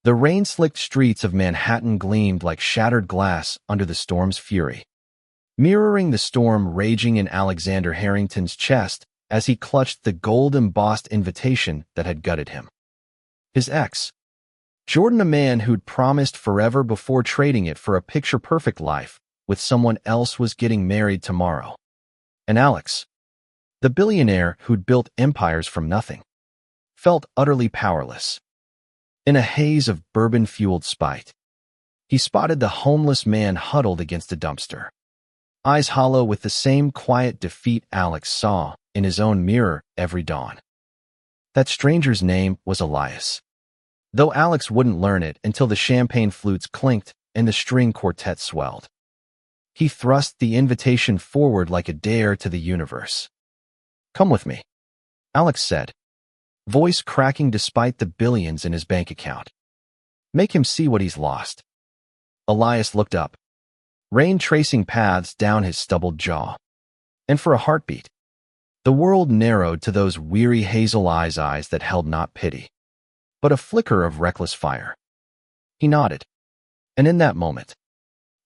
The rain-slicked streets of Manhattan gleamed like shattered glass under the storm's fury, mirroring the storm raging in Alexander Harrington's chest as he clutched the gold-embossed invitation that had gutted him. His ex, Jordan, a man who'd promised forever before trading it for a picture-perfect life with someone else, was getting married tomorrow. And Alex, the billionaire who'd built empires from nothing, felt utterly powerless. In a haze of bourbon-fueled spite, he spotted the homeless man huddled against a dumpster, eyes hollow with the same quiet defeat Alex saw in his own mirror every dawn. That stranger's name was Elias, though Alex wouldn't learn it until the champagne flutes clinked and the string quartet swelled. He thrust the invitation forward like a dare to the universe. "Come with me," Alex said, voice cracking despite the billions in his bank account. "Make him see what he's lost." Elias looked up, rain tracing paths down his stubbled jaw. And for a heartbeat, the world narrowed to those weary hazel eyes that held not pity, but a flicker of reckless fire. He nodded, and in that moment,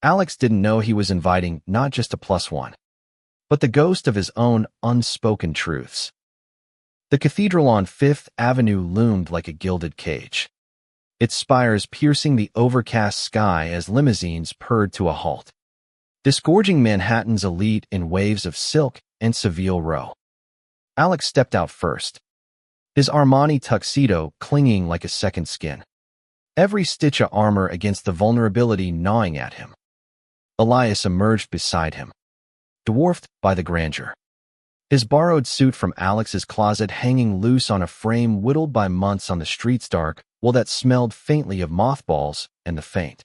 Alex didn't know he was inviting not just a +1, but the ghost of his own unspoken truths. The cathedral on Fifth Avenue loomed like a gilded cage, its spires piercing the overcast sky as limousines purred to a halt, disgorging Manhattan's elite in waves of silk and Seville Row. Alex stepped out first, his Armani tuxedo clinging like a second skin, every stitch of armor against the vulnerability gnawing at him. Elias emerged beside him, dwarfed by the grandeur, his borrowed suit from Alex's closet hanging loose on a frame whittled by months on the street's dark wool that smelled faintly of mothballs and the faint,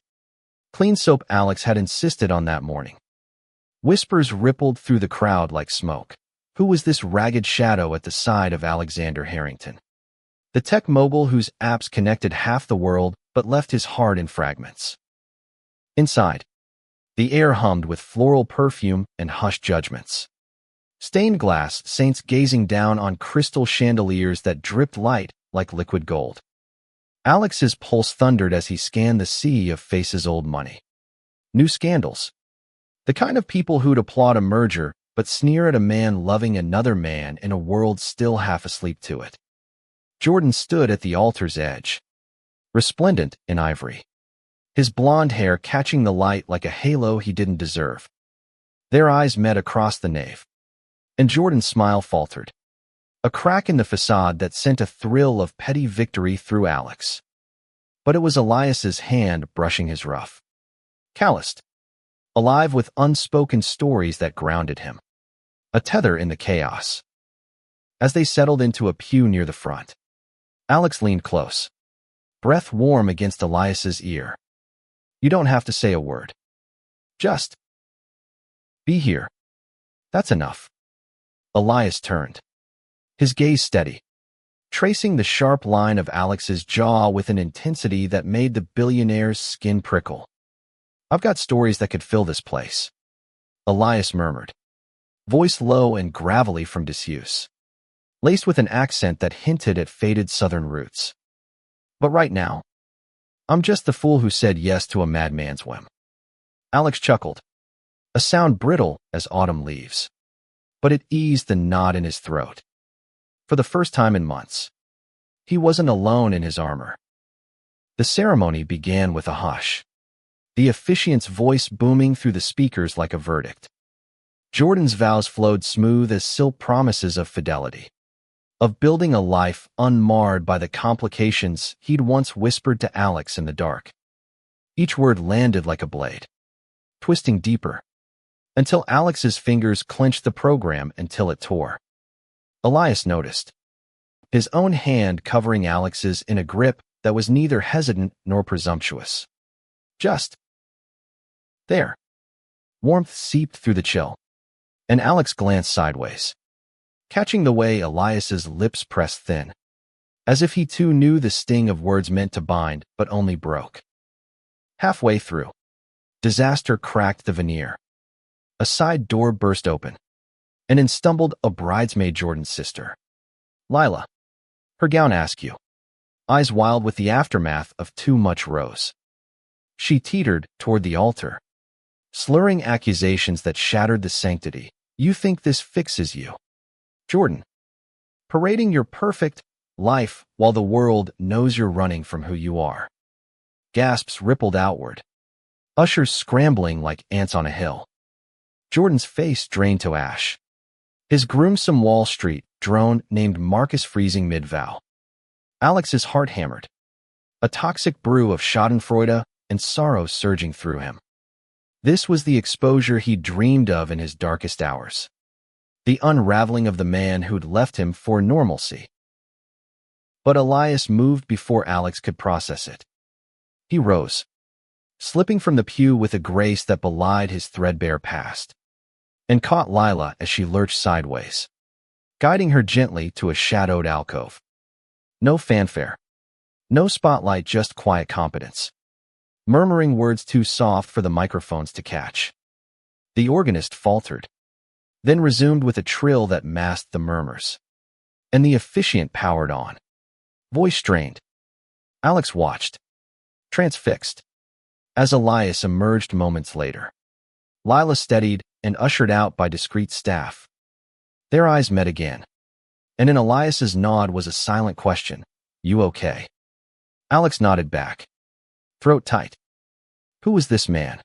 clean soap Alex had insisted on that morning. Whispers rippled through the crowd like smoke. Who was this ragged shadow at the side of Alexander Harrington? The tech mogul whose apps connected half the world but left his heart in fragments. Inside, the air hummed with floral perfume and hushed judgments. Stained glass saints gazing down on crystal chandeliers that dripped light like liquid gold. Alex's pulse thundered as he scanned the sea of faces. Old money, new scandals, the kind of people who'd applaud a merger but sneer at a man loving another man in a world still half asleep to it. Jordan stood at the altar's edge, resplendent in ivory, his blonde hair catching the light like a halo he didn't deserve. Their eyes met across the nave, and Jordan's smile faltered, a crack in the facade that sent a thrill of petty victory through Alex. But it was Elias's hand brushing his ruff, calloused, alive with unspoken stories that grounded him, a tether in the chaos. As they settled into a pew near the front, Alex leaned close, breath warm against Elias's ear. "You don't have to say a word. Just be here. That's enough." Elias turned, his gaze steady, tracing the sharp line of Alex's jaw with an intensity that made the billionaire's skin prickle. "I've got stories that could fill this place," Elias murmured, voice low and gravelly from disuse, laced with an accent that hinted at faded southern roots. "But right now, I'm just the fool who said yes to a madman's whim." Alex chuckled, a sound brittle as autumn leaves, but it eased the knot in his throat. For the first time in months, he wasn't alone in his armor. The ceremony began with a hush, the officiant's voice booming through the speakers like a verdict. Jordan's vows flowed smooth as silk promises of fidelity, of building a life unmarred by the complications he'd once whispered to Alex in the dark. Each word landed like a blade, twisting deeper, until Alex's fingers clenched the program until it tore. Elias noticed, his own hand covering Alex's in a grip that was neither hesitant nor presumptuous. Just there. Warmth seeped through the chill, and Alex glanced sideways, catching the way Elias's lips pressed thin, as if he too knew the sting of words meant to bind but only broke. Halfway through, disaster cracked the veneer. A side door burst open, and in stumbled a bridesmaid, Jordan's sister, Lila, her gown askew, eyes wild with the aftermath of too much rose. She teetered toward the altar, slurring accusations that shattered the sanctity. You think this fixes you, Jordan? Parading your perfect life while the world knows you're running from who you are. Gasps rippled outward, ushers scrambling like ants on a hill. Jordan's face drained to ash. His groomsome Wall Street drone named Marcus freezing mid-vow. Alex's heart hammered, a toxic brew of schadenfreude and sorrow surging through him. This was the exposure he dreamed of in his darkest hours. The unraveling of the man who'd left him for normalcy. But Elias moved before Alex could process it. He rose, slipping from the pew with a grace that belied his threadbare past, and caught Lila as she lurched sideways, guiding her gently to a shadowed alcove. No fanfare, no spotlight, just quiet competence, murmuring words too soft for the microphones to catch. The organist faltered, then resumed with a trill that masked the murmurs, and the officiant powered on, voice strained. Alex watched, transfixed, as Elias emerged moments later. Lila steadied and ushered out by discreet staff. Their eyes met again, and in Elias's nod was a silent question. You okay? Alex nodded back, throat tight. Who was this man?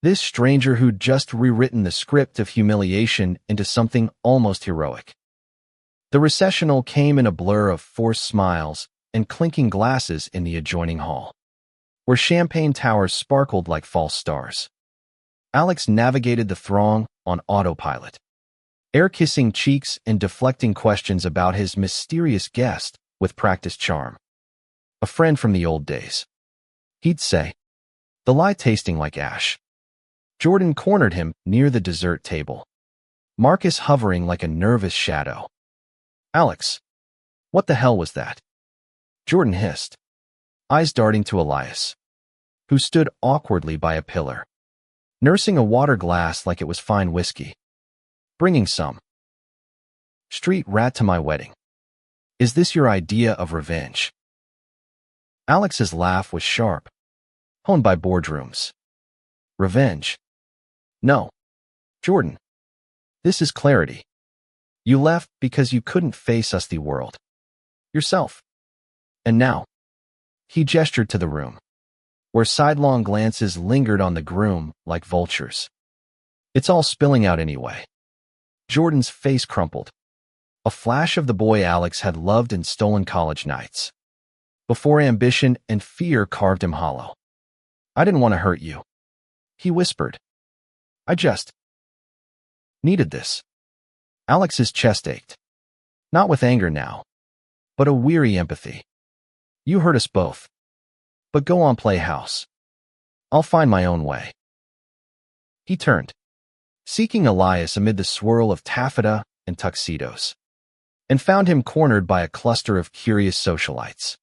This stranger who'd just rewritten the script of humiliation into something almost heroic. The recessional came in a blur of forced smiles and clinking glasses in the adjoining hall, where champagne towers sparkled like false stars. Alex navigated the throng on autopilot, air-kissing cheeks and deflecting questions about his mysterious guest with practiced charm. A friend from the old days, he'd say, the lie tasting like ash. Jordan cornered him near the dessert table, Marcus hovering like a nervous shadow. Alex, what the hell was that? Jordan hissed, eyes darting to Elias, who stood awkwardly by a pillar, nursing a water glass like it was fine whiskey. Bringing some street rat to my wedding. Is this your idea of revenge? Alex's laugh was sharp, honed by boardrooms. Revenge? No. Jordan, this is clarity. You left because you couldn't face us, the world. Yourself. And now, he gestured to the room, where sidelong glances lingered on the groom like vultures. It's all spilling out anyway. Jordan's face crumpled, a flash of the boy Alex had loved in stolen college nights, before ambition and fear carved him hollow. I didn't want to hurt you, he whispered. I just needed this. Alex's chest ached, not with anger now, but a weary empathy. You hurt us both, but go on, play house. I'll find my own way. He turned, seeking Elias amid the swirl of taffeta and tuxedos, and found him cornered by a cluster of curious socialites,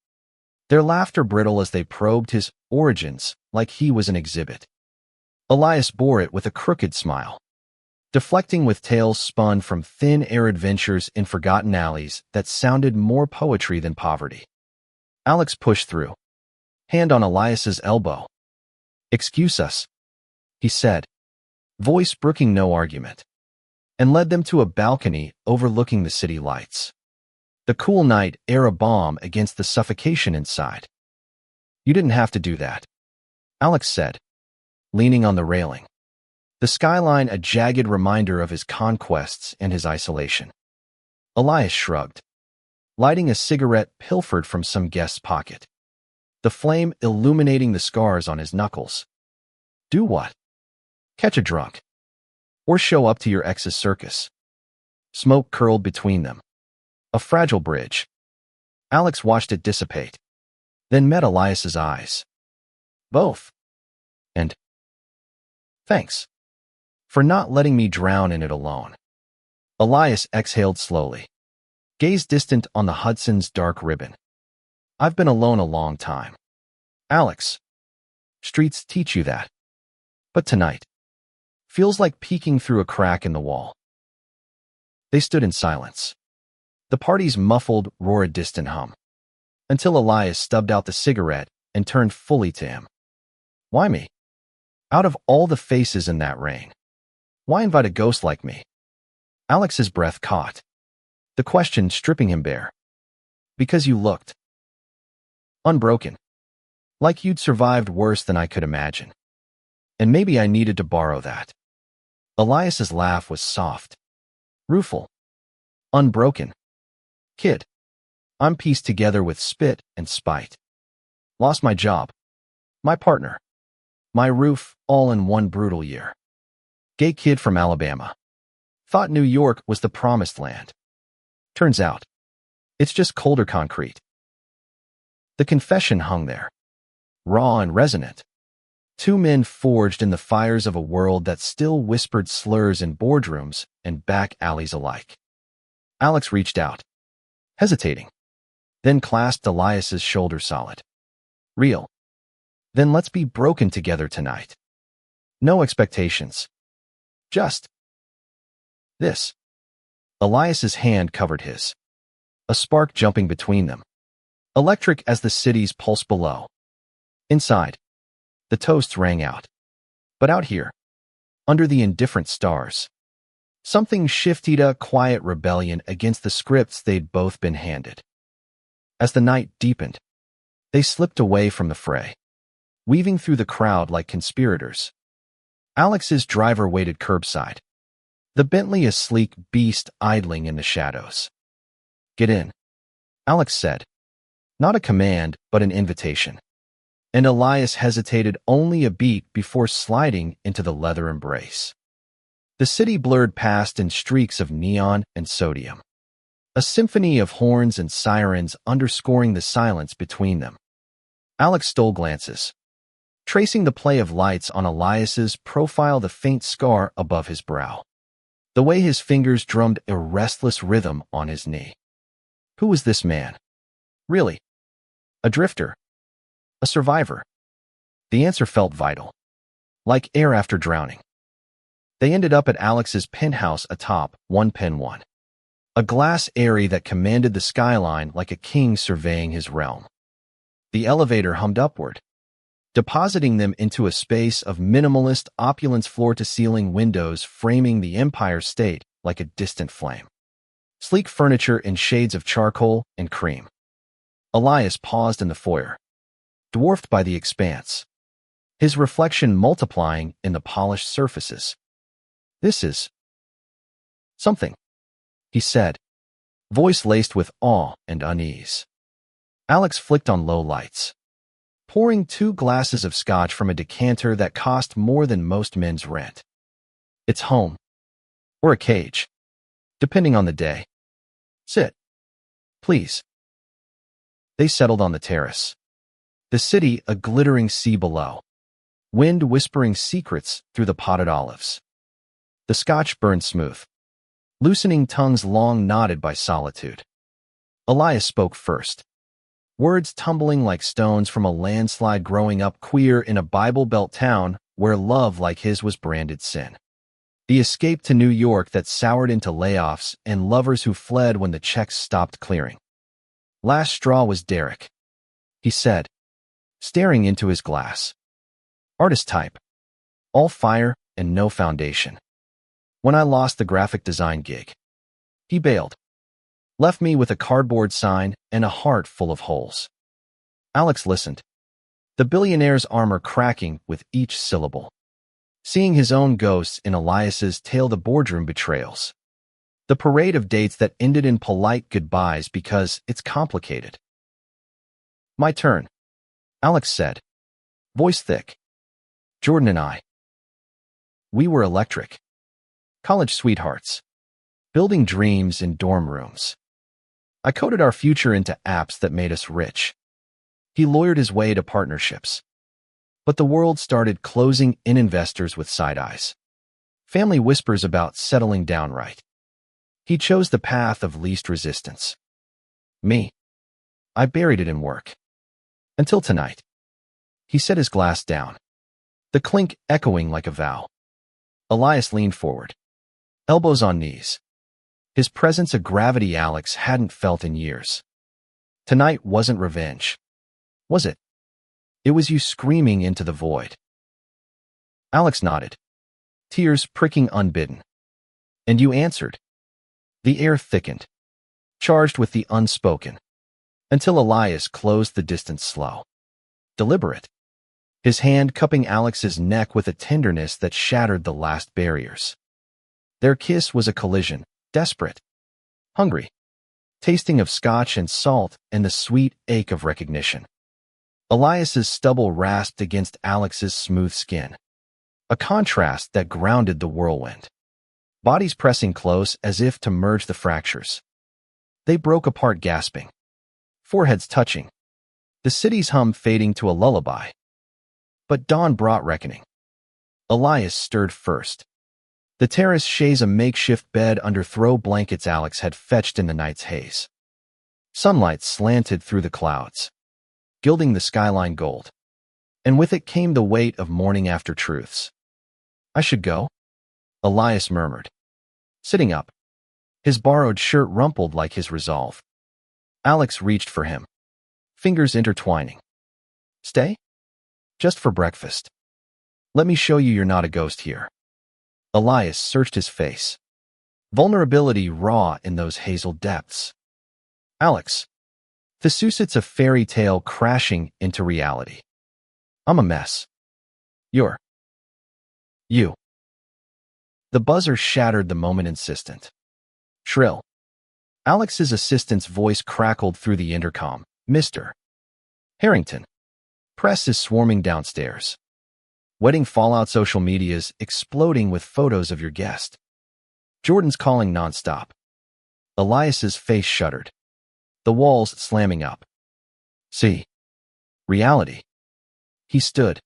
their laughter brittle as they probed his origins like he was an exhibit. Elias bore it with a crooked smile, deflecting with tales spun from thin-air adventures in forgotten alleys that sounded more poetry than poverty. Alex pushed through, hand on Elias's elbow. Excuse us, he said, voice brooking no argument, and led them to a balcony overlooking the city lights. The cool night air a balm against the suffocation inside. You didn't have to do that, Alex said, leaning on the railing, the skyline a jagged reminder of his conquests and his isolation. Elias shrugged, lighting a cigarette pilfered from some guest's pocket, the flame illuminating the scars on his knuckles. Do what? Catch a drunk? Or show up to your ex's circus? Smoke curled between them, a fragile bridge. Alex watched it dissipate, then met Elias's eyes. Both. And thanks for not letting me drown in it alone. Elias exhaled slowly, gaze distant on the Hudson's dark ribbon. I've been alone a long time. Alex, streets teach you that. But tonight feels like peeking through a crack in the wall. They stood in silence, the party's muffled roar a distant hum. until Elias stubbed out the cigarette and turned fully to him. Why me? Out of all the faces in that rain, why invite a ghost like me? Alex's breath caught, the question stripping him bare. Because you looked unbroken, like you'd survived worse than I could imagine. And maybe I needed to borrow that. Elias's laugh was soft, rueful, unbroken. Kid, I'm pieced together with spit and spite. Lost my job, my partner, my roof, all in one brutal year. Gay kid from Alabama. Thought New York was the promised land. Turns out, it's just colder concrete. The confession hung there, raw and resonant. Two men forged in the fires of a world that still whispered slurs in boardrooms and back alleys alike. Alex reached out, hesitating, then clasped Elias's shoulder solid. Real. Then let's be broken together tonight. No expectations. Just this. Elias's hand covered his, a spark jumping between them, electric as the city's pulse below. Inside, the toasts rang out. But out here, under the indifferent stars, something shifted, a quiet rebellion against the scripts they'd both been handed. As the night deepened, they slipped away from the fray, weaving through the crowd like conspirators. Alex's driver waited curbside, the Bentley a sleek beast idling in the shadows. Get in, Alex said. Not a command, but an invitation. And Elias hesitated only a beat before sliding into the leather embrace. The city blurred past in streaks of neon and sodium, a symphony of horns and sirens underscoring the silence between them. Alex stole glances, tracing the play of lights on Elias's profile, the faint scar above his brow, the way his fingers drummed a restless rhythm on his knee. Who was this man? Really? A drifter? A survivor? The answer felt vital, like air after drowning. They ended up at Alex's penthouse atop 1 a glass eyrie that commanded the skyline like a king surveying his realm. The elevator hummed upward, depositing them into a space of minimalist opulence, floor-to-ceiling windows framing the Empire State like a distant flame. Sleek furniture in shades of charcoal and cream. Elias paused in the foyer, dwarfed by the expanse, his reflection multiplying in the polished surfaces. This is something, he said, voice laced with awe and unease. Alex flicked on low lights, pouring 2 glasses of scotch from a decanter that cost more than most men's rent. It's home, or a cage, depending on the day. Sit, please. They settled on the terrace, the city a glittering sea below, wind whispering secrets through the potted olives. The scotch burned smooth, loosening tongues long knotted by solitude. Elias spoke first, words tumbling like stones from a landslide, growing up queer in a Bible Belt town where love like his was branded sin. The escape to New York that soured into layoffs and lovers who fled when the checks stopped clearing. Last straw was Derek, he said, staring into his glass. Artist type, all fire and no foundation. When I lost the graphic design gig, he bailed, left me with a cardboard sign and a heart full of holes. Alex listened, the billionaire's armor cracking with each syllable, seeing his own ghosts in Elias's tale, the boardroom betrayals, the parade of dates that ended in polite goodbyes because it's complicated. My turn, Alex said, voice thick. Jordan and I, we were electric. College sweethearts, building dreams in dorm rooms. I coded our future into apps that made us rich. He lawyered his way to partnerships. But the world started closing in investors with side eyes. Family whispers about settling down right. He chose the path of least resistance. Me, I buried it in work. Until tonight. He set his glass down, the clink echoing like a vow. Elias leaned forward, elbows on knees, his presence a gravity Alex hadn't felt in years. Tonight wasn't revenge, was it? It was you screaming into the void. Alex nodded, tears pricking unbidden. And you answered. The air thickened, charged with the unspoken, until Elias closed the distance slow, deliberate, his hand cupping Alex's neck with a tenderness that shattered the last barriers. Their kiss was a collision, desperate, hungry, tasting of scotch and salt and the sweet ache of recognition. Elias's stubble rasped against Alex's smooth skin, a contrast that grounded the whirlwind. Bodies pressing close as if to merge the fractures. They broke apart gasping, foreheads touching, the city's hum fading to a lullaby. But dawn brought reckoning. Elias stirred first. The terrace chaise a makeshift bed under throw blankets Alex had fetched in the night's haze. Sunlight slanted through the clouds, gilding the skyline gold. And with it came the weight of morning after truths. I should go, Elias murmured, sitting up, his borrowed shirt rumpled like his resolve. Alex reached for him, fingers intertwining. Stay? Just for breakfast. Let me show you you're not a ghost here. Elias searched his face, vulnerability raw in those hazel depths. Alex, Thesusit's a fairy tale crashing into reality. I'm a mess. You're. You. The buzzer shattered the moment insistent. Shrill. Alex's assistant's voice crackled through the intercom. Mr. Harrington. Press is swarming downstairs. Wedding fallout social media's exploding with photos of your guest. Jordan's calling nonstop. Elias's face shuddered. The walls slamming up. See. Reality. He stood,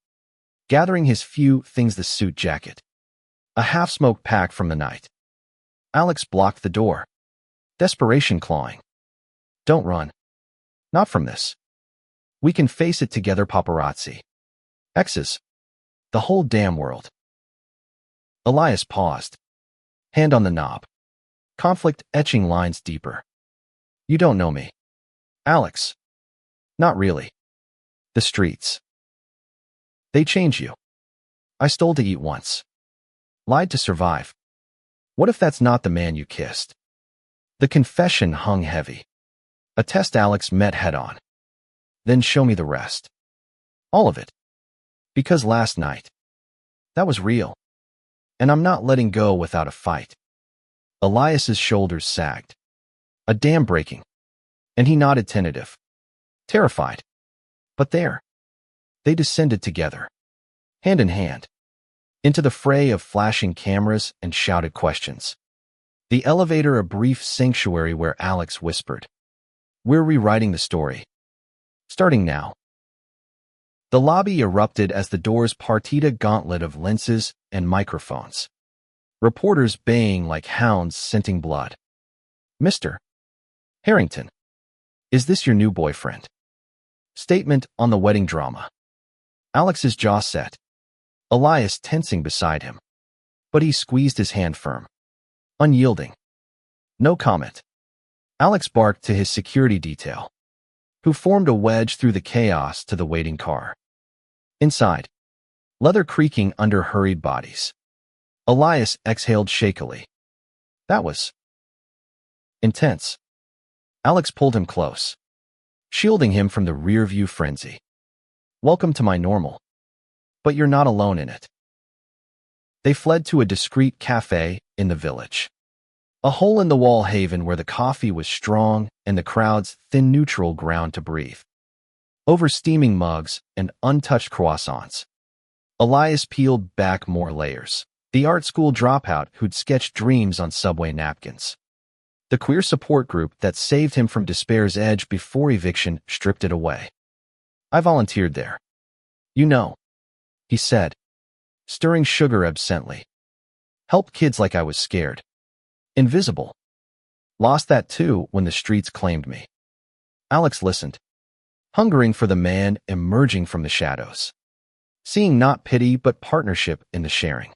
gathering his few things, the suit jacket, a half-smoked pack from the night. Alex blocked the door, desperation clawing. Don't run. Not from this. We can face it together, paparazzi. Exes. The whole damn world. Elias paused, hand on the knob, conflict etching lines deeper. You don't know me. Alex. Not really. The streets. They change you. I stole to eat once. Lied to survive. What if that's not the man you kissed? The confession hung heavy. A test Alex met head-on. Then show me the rest. All of it. Because last night. That was real. And I'm not letting go without a fight. Elias's shoulders sagged. A dam breaking. And he nodded tentative. Terrified. But there. They descended together. Hand in hand. Into the fray of flashing cameras and shouted questions. The elevator a brief sanctuary where Alex whispered. We're rewriting the story. Starting now. The lobby erupted as the doors parted a gauntlet of lenses and microphones. Reporters baying like hounds scenting blood. Mr. Harrington. Is this your new boyfriend? Statement on the wedding drama. Alex's jaw set. Elias tensing beside him. But he squeezed his hand firm. Unyielding. No comment. Alex barked to his security detail, who formed a wedge through the chaos to the waiting car. Inside, leather creaking under hurried bodies. Elias exhaled shakily. That was intense. Alex pulled him close, shielding him from the rear-view frenzy. Welcome to my normal. But you're not alone in it. They fled to a discreet cafe in the village. A hole-in-the-wall haven where the coffee was strong and the crowd's thin neutral ground to breathe. Over steaming mugs and untouched croissants. Elias peeled back more layers. The art school dropout who'd sketched dreams on subway napkins. The queer support group that saved him from despair's edge before eviction stripped it away. I volunteered there. You know, he said, stirring sugar absently. Helped kids like I was scared. Invisible. Lost that too when the streets claimed me. Alex listened, hungering for the man emerging from the shadows. Seeing not pity but partnership in the sharing.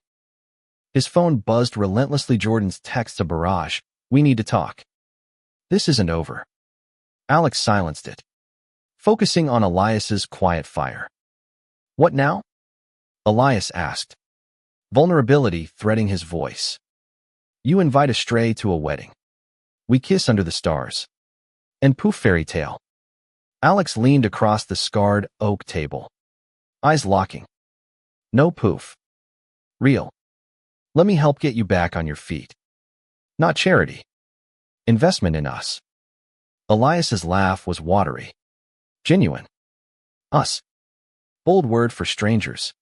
His phone buzzed relentlessly. Jordan's text a barrage. We need to talk. This isn't over. Alex silenced it, focusing on Elias's quiet fire. What now? Elias asked, vulnerability threading his voice. You invite a stray to a wedding. We kiss under the stars. And poof, fairy tale. Alex leaned across the scarred oak table, eyes locking. No poof. Real. Let me help get you back on your feet. Not charity. Investment in us. Elias's laugh was watery. Genuine. Us. Bold word for strangers.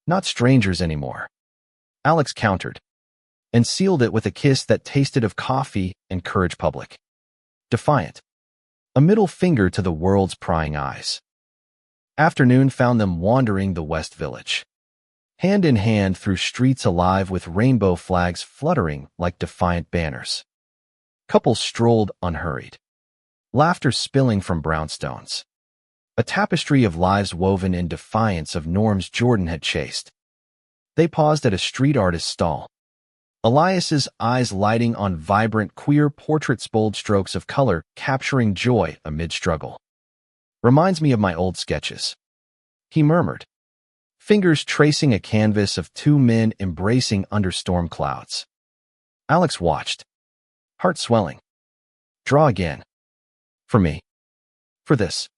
Not strangers anymore. Alex countered, and sealed it with a kiss that tasted of coffee and courage public. Defiant. A middle finger to the world's prying eyes. Afternoon found them wandering the West Village, hand in hand through streets alive with rainbow flags fluttering like defiant banners. Couples strolled unhurried, laughter spilling from brownstones. A tapestry of lives woven in defiance of norms Jordan had chased. They paused at a street artist's stall, Elias's eyes lighting on vibrant queer portraits, bold strokes of color capturing joy amid struggle. Reminds me of my old sketches, he murmured, fingers tracing a canvas of two men embracing under storm clouds. Alex watched, heart swelling. Draw again. For me. For this.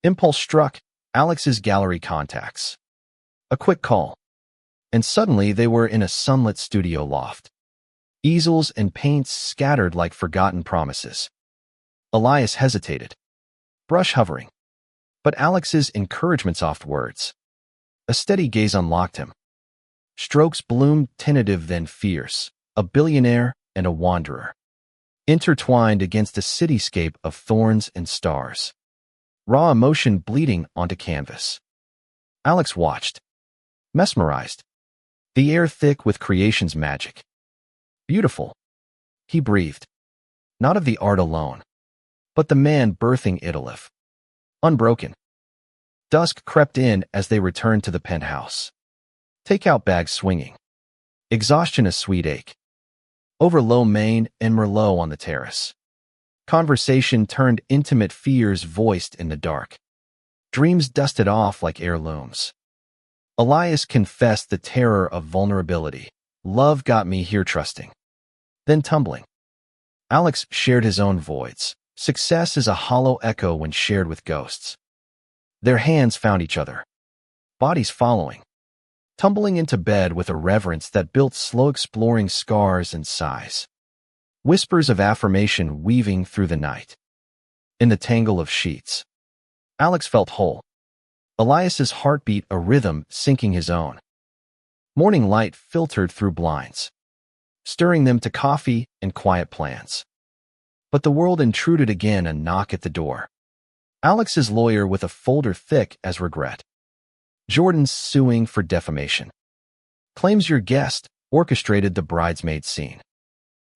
Impulse struck Alex's gallery contacts. A quick call. And suddenly they were in a sunlit studio loft. Easels and paints scattered like forgotten promises. Elias hesitated, brush hovering. But Alex's encouragement soft words. A steady gaze unlocked him. Strokes bloomed tentative then fierce, a billionaire and a wanderer, intertwined against a cityscape of thorns and stars. Raw emotion bleeding onto canvas. Alex watched, mesmerized. The air thick with creation's magic. Beautiful, he breathed. Not of the art alone, but the man birthing it alive. Unbroken. Dusk crept in as they returned to the penthouse. Takeout bags swinging. Exhaustion a sweet ache. Over lo mein and merlot on the terrace. Conversation turned intimate fears voiced in the dark. Dreams dusted off like heirlooms. Elias confessed the terror of vulnerability. Love got me here trusting. Then tumbling. Alex shared his own voids. Success is a hollow echo when shared with ghosts. Their hands found each other. Bodies following. Tumbling into bed with a reverence that built slow exploring scars and sighs. Whispers of affirmation weaving through the night. In the tangle of sheets. Alex felt whole. Elias's heartbeat a rhythm syncing his own. Morning light filtered through blinds, stirring them to coffee and quiet plans. But the world intruded again, a knock at the door. Alex's lawyer with a folder thick as regret. Jordan's suing for defamation. Claims your guest orchestrated the bridesmaid scene.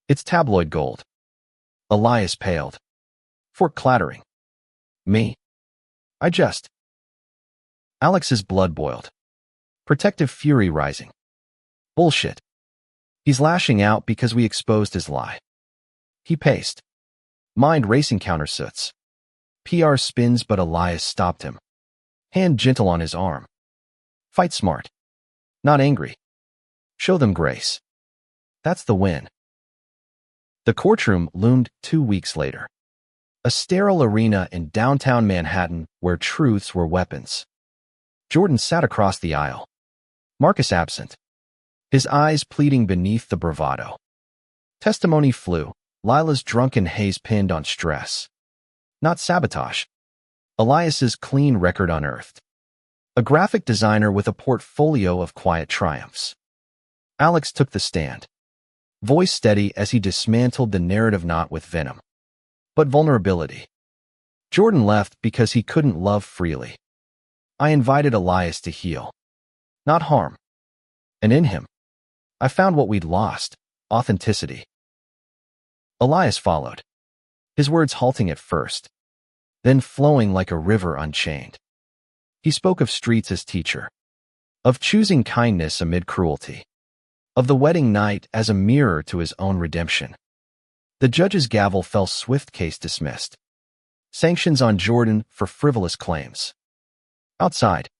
It's tabloid gold. Elias paled. Fork clattering. Me? I just... Alex's blood boiled. Protective fury rising. Bullshit. He's lashing out because we exposed his lie. He paced. Mind racing countersuits. PR spins, but Elias stopped him. Hand gentle on his arm. Fight smart. Not angry. Show them grace. That's the win. The courtroom loomed 2 weeks later. A sterile arena in downtown Manhattan where truths were weapons. Jordan sat across the aisle. Marcus absent. His eyes pleading beneath the bravado. Testimony flew. Lila's drunken haze pinned on stress. Not sabotage. Elias's clean record unearthed. A graphic designer with a portfolio of quiet triumphs. Alex took the stand. Voice steady as he dismantled the narrative not with venom, but vulnerability. Jordan left because he couldn't love freely. I invited Elias to heal, not harm. And in him, I found what we'd lost, authenticity. Elias followed, his words halting at first, then flowing like a river unchained. He spoke of streets as teacher, of choosing kindness amid cruelty, of the wedding night as a mirror to his own redemption. The judge's gavel fell swift, case dismissed. Sanctions on Jordan for frivolous claims. Outside,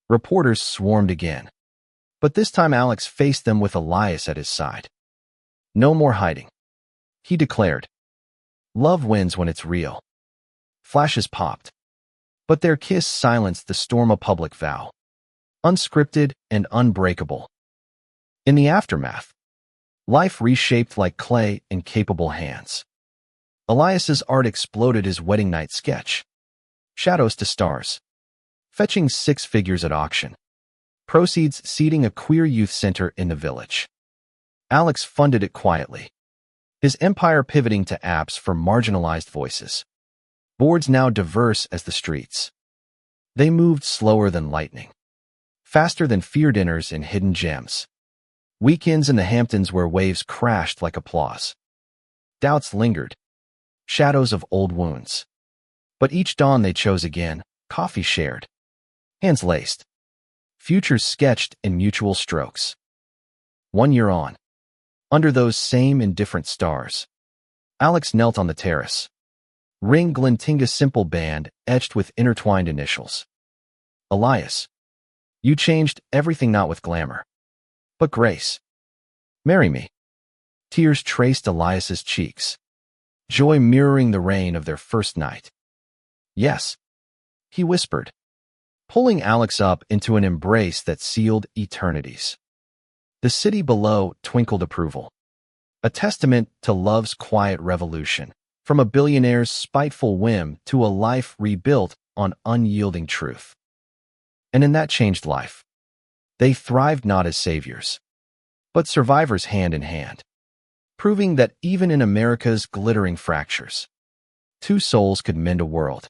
reporters swarmed again. But this time Alex faced them with Elias at his side. No more hiding, he declared. Love wins when it's real. Flashes popped. But their kiss silenced the storm of public vow. Unscripted and unbreakable. In the aftermath, life reshaped like clay in capable hands. Elias's art exploded his wedding night sketch. Shadows to stars. Fetching 6 figures at auction. Proceeds seeding a queer youth center in the village. Alex funded it quietly. His empire pivoting to apps for marginalized voices. Boards now diverse as the streets. They moved slower than lightning. Faster than fear dinners in hidden gems. Weekends in the Hamptons where waves crashed like applause. Doubts lingered. Shadows of old wounds. But each dawn they chose again, coffee shared. Hands laced. Futures sketched in mutual strokes. 1 year on. Under those same indifferent stars. Alex knelt on the terrace. Ring Glentinga's simple band etched with intertwined initials. Elias. You changed everything, not with glamour, but grace. Marry me. Tears traced Elias's cheeks. Joy mirroring the rain of their first night. Yes, he whispered, pulling Alex up into an embrace that sealed eternities. The city below twinkled approval. A testament to love's quiet revolution, from a billionaire's spiteful whim to a life rebuilt on unyielding truth. And in that changed life, they thrived not as saviors, but survivors hand in hand, proving that even in America's glittering fractures, 2 souls could mend a world.